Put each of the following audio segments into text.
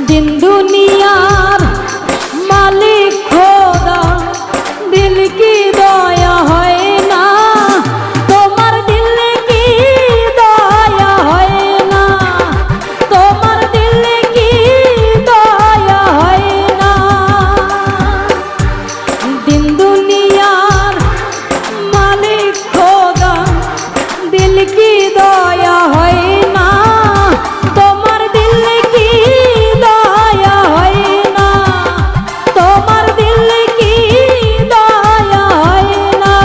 दिन दुनियार मालिक खोदा दिल की दया है ना তোমার দিলে কি দয়া হয় না তোমার দিলে কি দয়া হয় না দিন দুনিয়ার মালিক খোদা দিল কি দয়া হয় না তোমার দিলে কি দয়া হয় না তোমার দিলে কি দয়া হয় না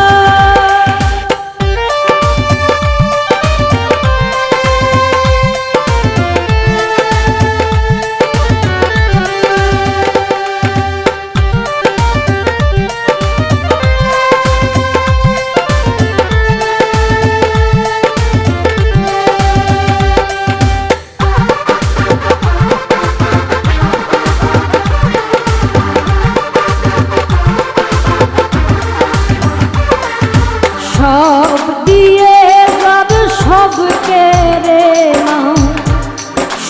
সব দিয়ে যাব সব কেড়ে নাও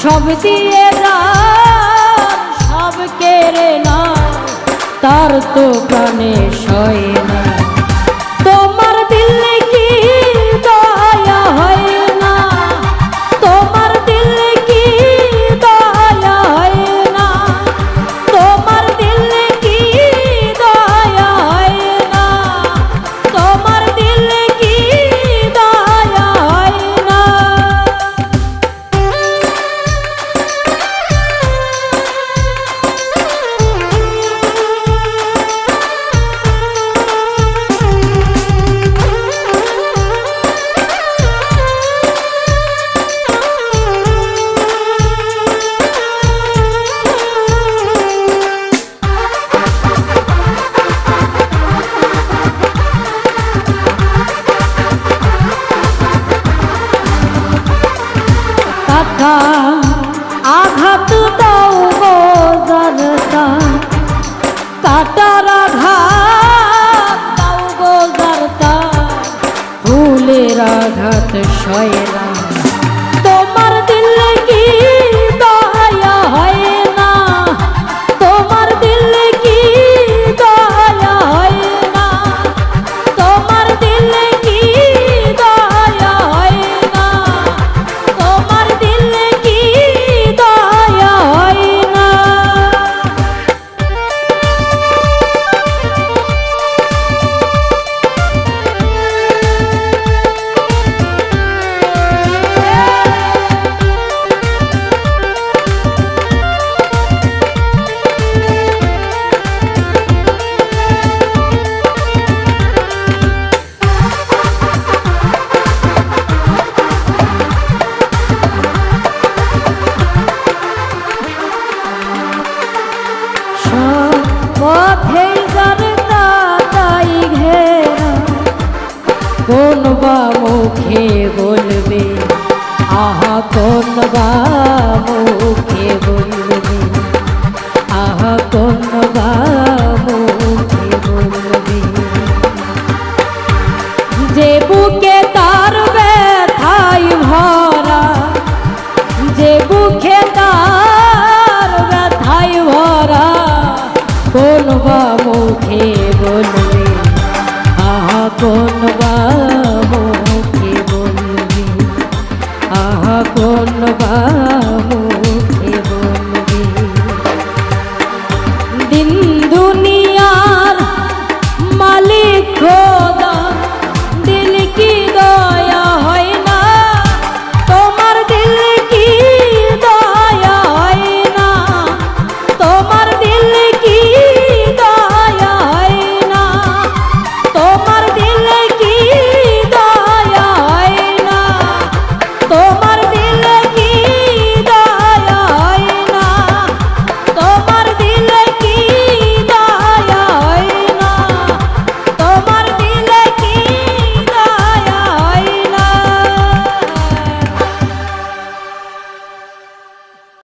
সব দিয়ে যাব সব কেড়ে নাও তার তো প্রাণে সয় না তোমার দিলে কি দয়া হয় না তোমার দিলে কি দয়া হয় না তোমার দিলে কি দয়া হয় না তোমার দিলে কি দয়া হয় না কাটা আঘাত দাও গো জারতা কাটার আঘাত দাও গো জারতা ফুলের আঘাত সয় না তোমার দিলে কি দয়া হয় না তোমার দিলে কি দয়া হয় না তোমার দিলে কি দয়া হয় না তোমার দিলে কি দয়া হয় না পথে যার তাই ঘেরা কোন বা মুখে বলবে আহা কোন বা মুখে বলবে আহা কোন বা মুখে বলবে যে বুকে তার ব্যথায় ভরা যে বুকে তার ব্যথায় ভরা কোন বা মুখে বলবে আহা কোন